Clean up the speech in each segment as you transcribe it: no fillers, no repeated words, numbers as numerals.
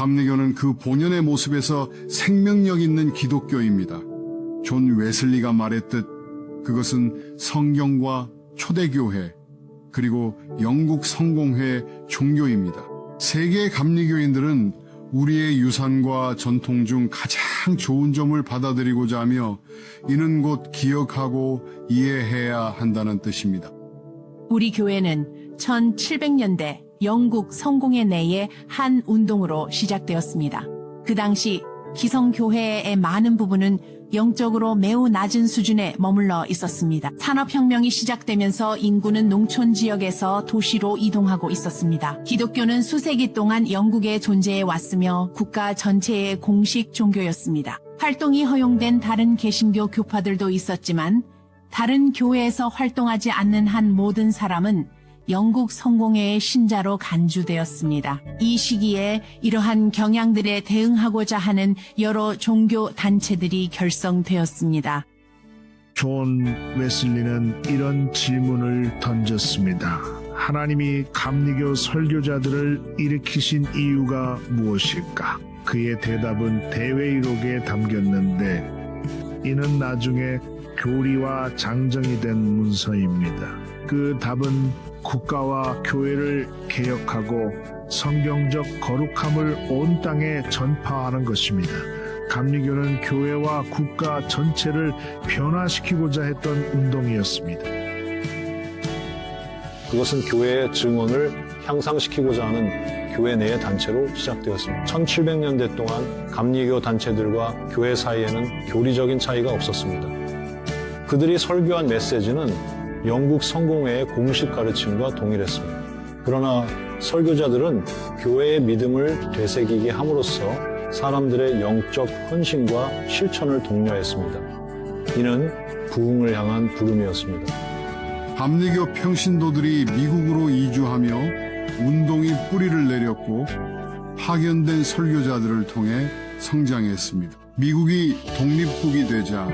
감리교는 그 본연의 모습에서 생명력 있는 기독교입니다. 존 웨슬리가 말했듯 그것은 성경과 초대교회 그리고 영국 성공회 종교입니다. 세계 감리교인들은 우리의 유산과 전통 중 가장 좋은 점을 받아들이고자 하며 이는 곧 기억하고 이해해야 한다는 뜻입니다. 우리 교회는 1700년대 영국 성공회 내의 한 운동으로 시작되었습니다. 그 당시 기성교회의 많은 부분은 영적으로 매우 낮은 수준에 머물러 있었습니다. 산업혁명이 시작되면서 인구는 농촌 지역에서 도시로 이동하고 있었습니다. 기독교는 수세기 동안 영국에 존재해 왔으며 국가 전체의 공식 종교였습니다. 활동이 허용된 다른 개신교 교파들도 있었지만 다른 교회에서 활동하지 않는 한 모든 사람은 영국 성공회의 신자로 간주되었습니다. 이 시기에 이러한 경향들에 대응하고자 하는 여러 종교 단체들이 결성되었습니다. 존 웨슬리는 이런 질문을 던졌습니다. 하나님이 감리교 설교자들을 일으키신 이유가 무엇일까? 그의 대답은 대외이록에 담겼는데 이는 나중에 교리와 장정이 된 문서입니다. 그 답은 국가와 교회를 개혁하고 성경적 거룩함을 온 땅에 전파하는 것입니다. 감리교는 교회와 국가 전체를 변화시키고자 했던 운동이었습니다. 그것은 교회의 증언을 향상시키고자 하는 교회 내의 단체로 시작되었습니다. 1700년대 동안 감리교 단체들과 교회 사이에는 교리적인 차이가 없었습니다. 그들이 설교한 메시지는 영국 성공회의 공식 가르침과 동일했습니다. 그러나 설교자들은 교회의 믿음을 되새기게 함으로써 사람들의 영적 헌신과 실천을 독려했습니다. 이는 부흥을 향한 부름이었습니다. 감리교 평신도들이 미국으로 이주하며 운동이 뿌리를 내렸고 파견된 설교자들을 통해 성장했습니다. 미국이 독립국이 되자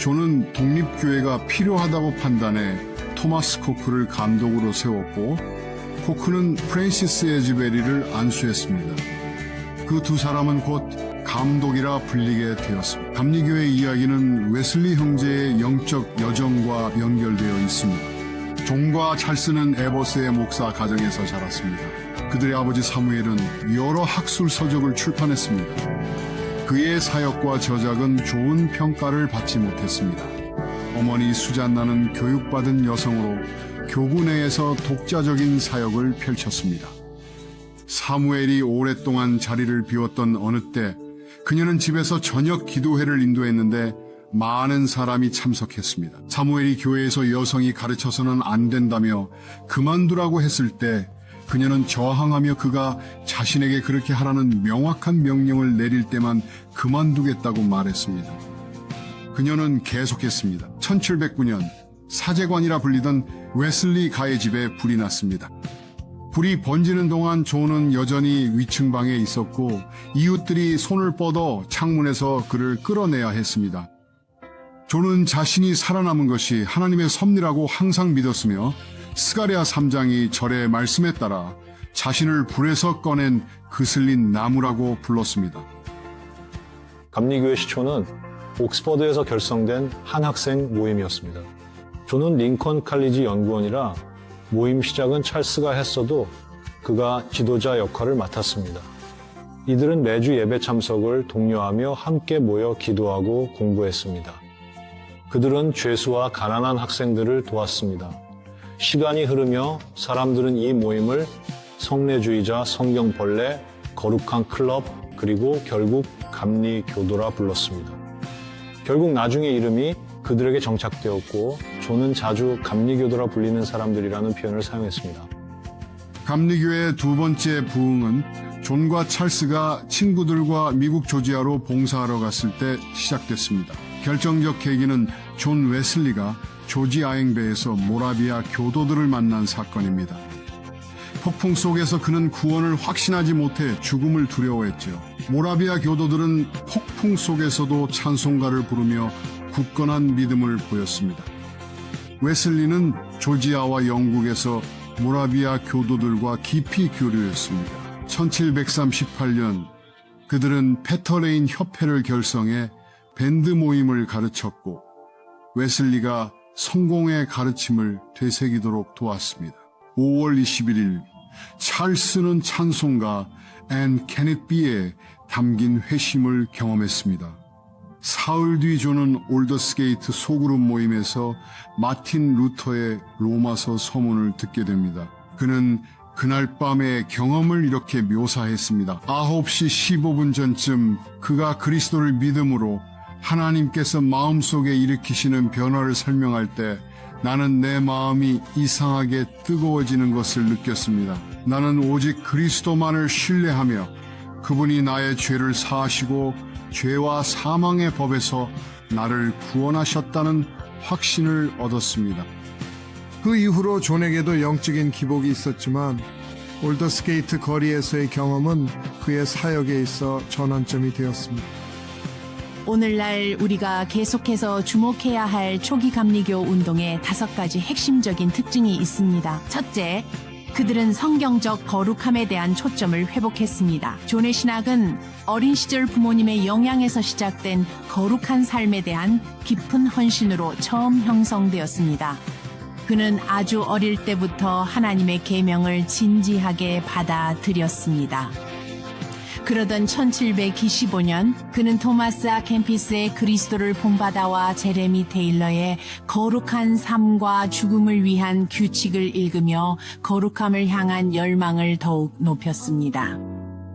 존은 독립교회가 필요하다고 판단해 토마스 코크를 감독으로 세웠고 코크는 프랜시스 에즈베리를 안수했습니다. 그 두 사람은 곧 감독이라 불리게 되었습니다. 감리교의 이야기는 웨슬리 형제의 영적 여정과 연결되어 있습니다. 존과 찰스는 에버스의 목사 가정에서 자랐습니다. 그들의 아버지 사무엘은 여러 학술 서적을 출판했습니다. 그의 사역과 저작은 좋은 평가를 받지 못했습니다. 어머니 수잔나는 교육받은 여성으로 교구 내에서 독자적인 사역을 펼쳤습니다. 사무엘이 오랫동안 자리를 비웠던 어느 때 그녀는 집에서 저녁 기도회를 인도했는데 많은 사람이 참석했습니다. 사무엘이 교회에서 여성이 가르쳐서는 안 된다며 그만두라고 했을 때 그녀는 저항하며 그가 자신에게 그렇게 하라는 명확한 명령을 내릴 때만 그만두겠다고 말했습니다. 그녀는 계속했습니다. 1709년 사제관이라 불리던 웨슬리 가의 집에 불이 났습니다. 불이 번지는 동안 존은 여전히 위층방에 있었고 이웃들이 손을 뻗어 창문에서 그를 끌어내야 했습니다. 존은 자신이 살아남은 것이 하나님의 섭리라고 항상 믿었으며 스가랴 3장이 절의 말씀에 따라 자신을 불에서 꺼낸 그슬린 나무라고 불렀습니다. 감리교의 시초는 옥스퍼드에서 결성된 한 학생 모임이었습니다. 존은 링컨 칼리지 연구원이라 모임 시작은 찰스가 했어도 그가 지도자 역할을 맡았습니다. 이들은 매주 예배 참석을 독려하며 함께 모여 기도하고 공부했습니다. 그들은 죄수와 가난한 학생들을 도왔습니다. 시간이 흐르며 사람들은 이 모임을 성례주의자, 성경벌레, 거룩한 클럽, 그리고 결국 감리교도라 불렀습니다. 결국 나중에 이름이 그들에게 정착되었고 존은 자주 감리교도라 불리는 사람들이라는 표현을 사용했습니다. 감리교의 두 번째 부흥은 존과 찰스가 친구들과 미국 조지아로 봉사하러 갔을 때 시작됐습니다. 결정적 계기는 존 웨슬리가 조지아행배에서 모라비아 교도들을 만난 사건입니다. 폭풍 속에서 그는 구원을 확신하지 못해 죽음을 두려워했죠. 모라비아 교도들은 폭풍 속에서도 찬송가를 부르며 굳건한 믿음을 보였습니다. 웨슬리는 조지아와 영국에서 모라비아 교도들과 깊이 교류했습니다. 1738년 그들은 페터레인 협회를 결성해 밴드 모임을 가르쳤고 웨슬리가 성공의 가르침을 되새기도록 도왔습니다. 5월 21일 찰스는 찬송가 앤 케넷 비에 담긴 회심을 경험했습니다. 사흘 뒤 존은 올더스게이트 소그룹 모임에서 마틴 루터의 로마서 서문을 듣게 됩니다. 그는 그날 밤의 경험을 이렇게 묘사했습니다. 9시 15분 전쯤 그가 그리스도를 믿음으로 하나님께서 마음속에 일으키시는 변화를 설명할 때 나는 내 마음이 이상하게 뜨거워지는 것을 느꼈습니다. 나는 오직 그리스도만을 신뢰하며 그분이 나의 죄를 사하시고 죄와 사망의 법에서 나를 구원하셨다는 확신을 얻었습니다. 그 이후로 존에게도 영적인 기복이 있었지만 올더스게이트 거리에서의 경험은 그의 사역에 있어 전환점이 되었습니다. 오늘날 우리가 계속해서 주목해야 할 초기 감리교 운동의 5가지 핵심적인 특징이 있습니다. 첫째, 그들은 성경적 거룩함에 대한 초점을 회복했습니다. 존의 신학은 어린 시절 부모님의 영향에서 시작된 거룩한 삶에 대한 깊은 헌신으로 처음 형성되었습니다. 그는 아주 어릴 때부터 하나님의 계명을 진지하게 받아들였습니다. 그러던 1725년 그는 토마스 아 캠피스의 그리스도를 본받아와 제레미 테일러의 거룩한 삶과 죽음을 위한 규칙을 읽으며 거룩함을 향한 열망을 더욱 높였습니다.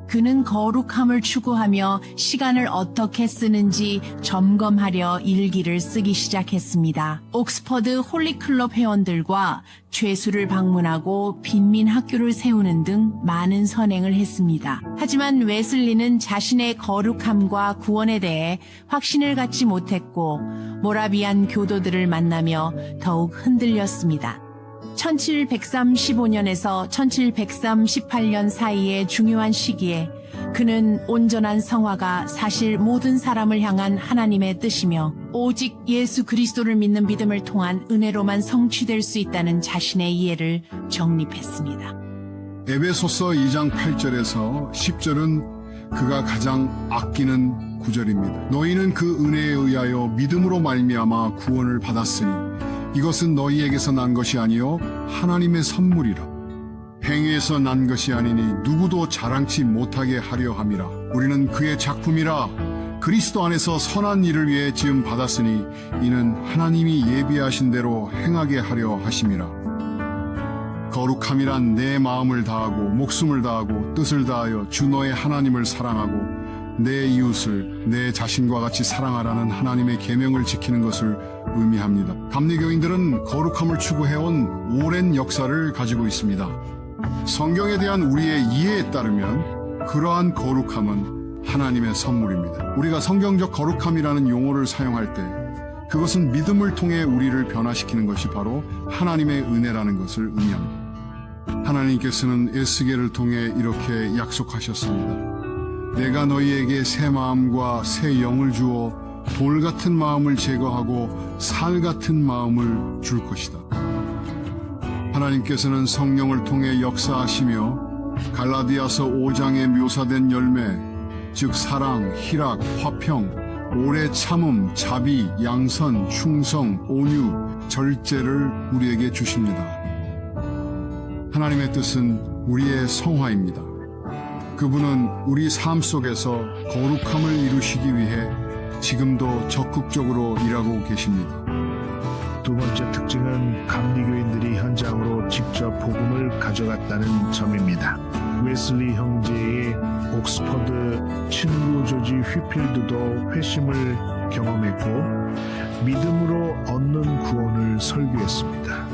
그는 거룩함을 추구하며 시간을 어떻게 쓰는지 점검하려 일기를 쓰기 시작했습니다. 옥스퍼드 홀리클럽 회원들과 죄수를 방문하고 빈민 학교를 세우는 등 많은 선행을 했습니다. 하지만 웨슬리는 자신의 거룩함과 구원에 대해 확신을 갖지 못했고 모라비안 교도들을 만나며 더욱 흔들렸습니다. 1735년에서 1738년 사이의 중요한 시기에 그는 온전한 성화가 사실 모든 사람을 향한 하나님의 뜻이며 오직 예수 그리스도를 믿는 믿음을 통한 은혜로만 성취될 수 있다는 자신의 이해를 정립했습니다. 에베소서 2장 8절에서 10절은 그가 가장 아끼는 구절입니다. 너희는 그 은혜에 의하여 믿음으로 말미암아 구원을 받았으니 이것은 너희에게서 난 것이 아니요 하나님의 선물이라. 행위에서 난 것이 아니니 누구도 자랑치 못하게 하려 함이라. 우리는 그의 작품이라 그리스도 안에서 선한 일을 위해 지음 받았으니 이는 하나님이 예비하신 대로 행하게 하려 하심이라. 거룩함이란 내 마음을 다하고 목숨을 다하고 뜻을 다하여 주 너의 하나님을 사랑하고 내 이웃을 내 자신과 같이 사랑하라는 하나님의 계명을 지키는 것을 의미합니다. 감리교인들은 거룩함을 추구해온 오랜 역사를 가지고 있습니다. 성경에 대한 우리의 이해에 따르면 그러한 거룩함은 하나님의 선물입니다. 우리가 성경적 거룩함이라는 용어를 사용할 때 그것은 믿음을 통해 우리를 변화시키는 것이 바로 하나님의 은혜라는 것을 의미합니다. 하나님께서는 에스겔을 통해 이렇게 약속하셨습니다. 내가 너희에게 새 마음과 새 영을 주어 돌 같은 마음을 제거하고 살 같은 마음을 줄 것이다. 하나님께서는 성령을 통해 역사하시며 갈라디아서 5장에 묘사된 열매, 즉 사랑, 희락, 화평, 오래 참음, 자비, 양선, 충성, 온유, 절제를 우리에게 주십니다. 하나님의 뜻은 우리의 성화입니다. 그분은 우리 삶 속에서 거룩함을 이루시기 위해 지금도 적극적으로 일하고 계십니다. 두 번째 특징은 감리교인들이 현장으로 직접 복음을 가져갔다는 점입니다. 웨슬리 형제의 옥스퍼드 친구 조지 휘필드도 회심을 경험했고 믿음으로 얻는 구원을 설교했습니다.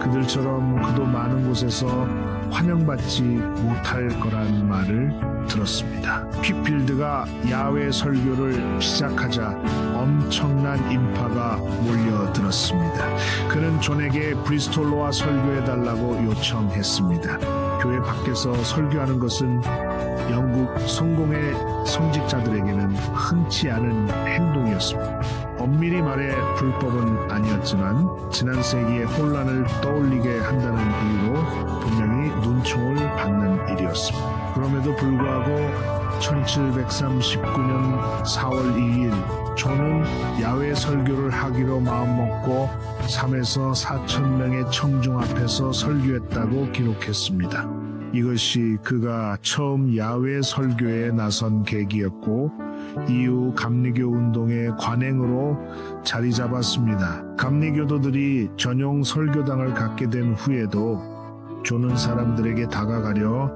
그들처럼 그도 많은 곳에서 환영받지 못할 거란 말을 들었습니다. 휘필드가 야외 설교를 시작하자 엄청난 인파가 몰려들었습니다. 그는 존에게 브리스톨로 와 설교해달라고 요청했습니다. 교회 밖에서 설교하는 것은 영국 성공의 성직자들에게는 흔치 않은 행동이었습니다. 엄밀히 말해 불법은 아니었지만 지난 세기의 혼란을 떠올리게 한다는 이유로 분명히 눈총을 받는 일이었습니다. 그럼에도 불구하고 1739년 4월 2일 존은 야외 설교를 하기로 마음먹고 3에서 4천 명의 청중 앞에서 설교했다고 기록했습니다. 이것이 그가 처음 야외 설교에 나선 계기였고 이후 감리교 운동의 관행으로 자리 잡았습니다. 감리교도들이 전용 설교당을 갖게 된 후에도 존은 사람들에게 다가가려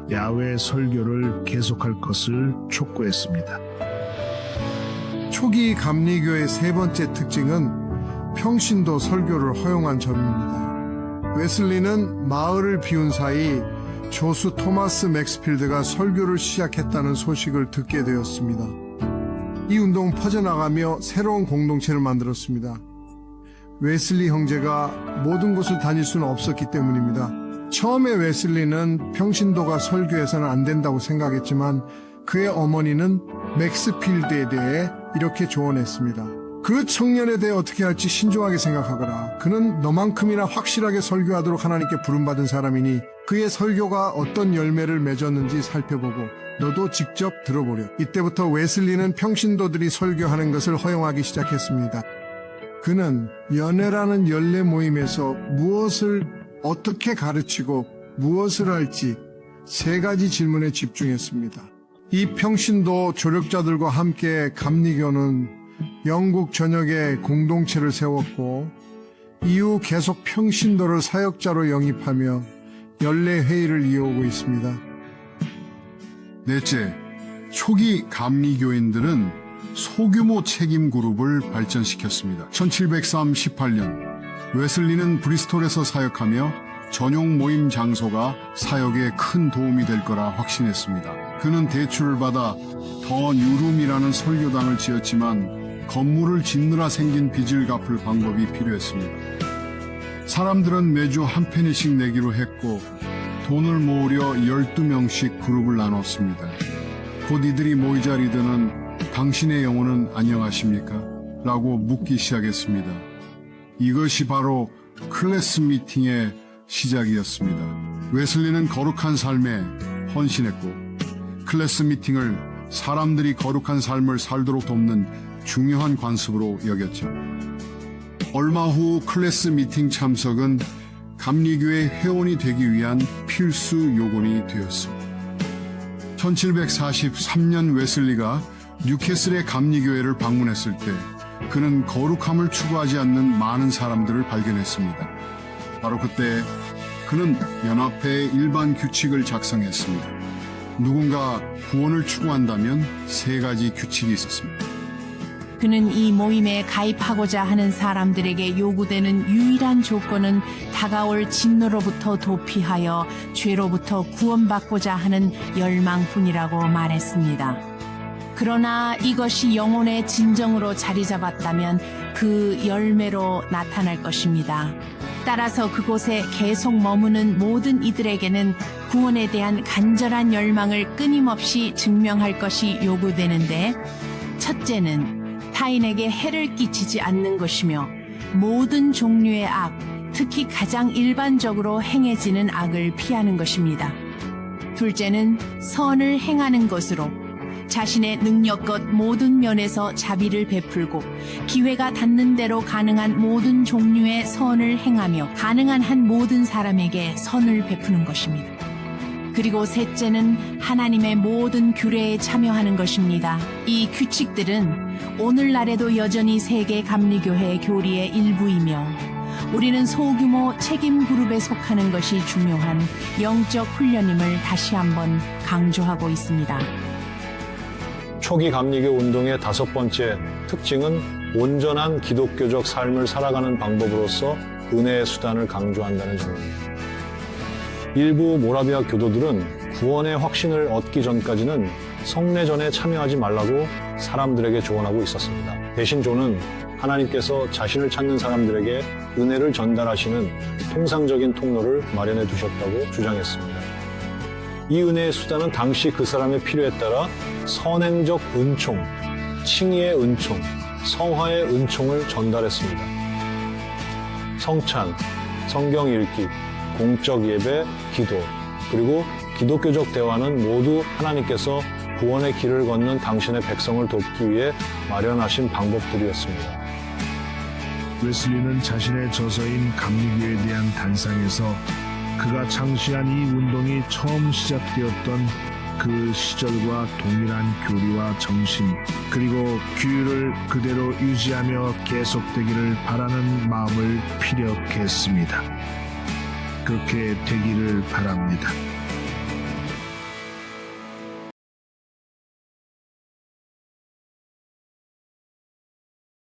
야외 설교를 계속할 것을 촉구했습니다. 초기 감리교의 세 번째 특징은 평신도 설교를 허용한 점입니다. 웨슬리는 마을을 비운 사이 조수 토마스 맥스필드가 설교를 시작했다는 소식을 듣게 되었습니다. 이 운동은 퍼져나가며 새로운 공동체를 만들었습니다. 웨슬리 형제가 모든 곳을 다닐 수는 없었기 때문입니다. 처음에 웨슬리는 평신도가 설교해서는 안 된다고 생각했지만 그의 어머니는 맥스필드에 대해 이렇게 조언했습니다. 그 청년에 대해 어떻게 할지 신중하게 생각하거라. 그는 너만큼이나 확실하게 설교하도록 하나님께 부름받은 사람이니 그의 설교가 어떤 열매를 맺었는지 살펴보고 너도 직접 들어보려. 이때부터 웨슬리는 평신도들이 설교하는 것을 허용하기 시작했습니다. 그는 연회라는 연례 모임에서 무엇을 어떻게 가르치고 무엇을 할지 세 가지 질문에 집중했습니다. 이 평신도 조력자들과 함께 감리교는 영국 전역에 공동체를 세웠고 이후 계속 평신도를 사역자로 영입하며 연례 회의를 이어오고 있습니다. 넷째, 초기 감리교인들은 소규모 책임 그룹을 발전시켰습니다. 1738년 웨슬리는 브리스톨에서 사역하며 전용 모임 장소가 사역에 큰 도움이 될 거라 확신했습니다. 그는 대출을 받아 더 뉴룸이라는 설교당을 지었지만 건물을 짓느라 생긴 빚을 갚을 방법이 필요했습니다. 사람들은 매주 한 페니씩 내기로 했고 돈을 모으려 12명씩 그룹을 나눴습니다. 곧 이들이 모이자 리더는 당신의 영혼은 안녕하십니까? 라고 묻기 시작했습니다. 이것이 바로 클래스 미팅의 시작이었습니다. 웨슬리는 거룩한 삶에 헌신했고 클래스 미팅을 사람들이 거룩한 삶을 살도록 돕는 중요한 관습으로 여겼죠. 얼마 후 클래스 미팅 참석은 감리교의 회원이 되기 위한 필수 요건이 되었습니다. 1743년 웨슬리가 뉴캐슬의 감리교회를 방문했을 때 그는 거룩함을 추구하지 않는 많은 사람들을 발견했습니다. 바로 그때 그는 연합회의 일반 규칙을 작성했습니다. 누군가 구원을 추구한다면 세 가지 규칙이 있었습니다. 그는 이 모임에 가입하고자 하는 사람들에게 요구되는 유일한 조건은 다가올 진노로부터 도피하여 죄로부터 구원받고자 하는 열망뿐이라고 말했습니다. 그러나 이것이 영혼의 진정으로 자리 잡았다면 그 열매로 나타날 것입니다. 따라서 그곳에 계속 머무는 모든 이들에게는 구원에 대한 간절한 열망을 끊임없이 증명할 것이 요구되는데, 첫째는 타인에게 해를 끼치지 않는 것이며 모든 종류의 악, 특히 가장 일반적으로 행해지는 악을 피하는 것입니다. 둘째는 선을 행하는 것으로 자신의 능력껏 모든 면에서 자비를 베풀고 기회가 닿는 대로 가능한 모든 종류의 선을 행하며 가능한 한 모든 사람에게 선을 베푸는 것입니다. 그리고 셋째는 하나님의 모든 규례에 참여하는 것입니다. 이 규칙들은 오늘날에도 여전히 세계 감리교회 교리의 일부이며 우리는 소규모 책임 그룹에 속하는 것이 중요한 영적 훈련임을 다시 한번 강조하고 있습니다. 초기 감리교 운동의 다섯 번째 특징은 온전한 기독교적 삶을 살아가는 방법으로서 은혜의 수단을 강조한다는 점입니다. 일부 모라비아 교도들은 구원의 확신을 얻기 전까지는 성례전에 참여하지 말라고 사람들에게 조언하고 있었습니다. 대신 존은 하나님께서 자신을 찾는 사람들에게 은혜를 전달하시는 통상적인 통로를 마련해 두셨다고 주장했습니다. 이 은혜의 수단은 당시 그 사람의 필요에 따라 선행적 은총, 칭의의 은총, 성화의 은총을 전달했습니다. 성찬, 성경 읽기, 공적 예배, 기도, 그리고 기독교적 대화는 모두 하나님께서 구원의 길을 걷는 당신의 백성을 돕기 위해 마련하신 방법들이었습니다. 웨슬리는 자신의 저서인 감리교에 대한 단상에서 그가 창시한 이 운동이 처음 시작되었던 그 시절과 동일한 교리와 정신, 그리고 규율을 그대로 유지하며 계속되기를 바라는 마음을 피력했습니다. 그렇게 되기를 바랍니다.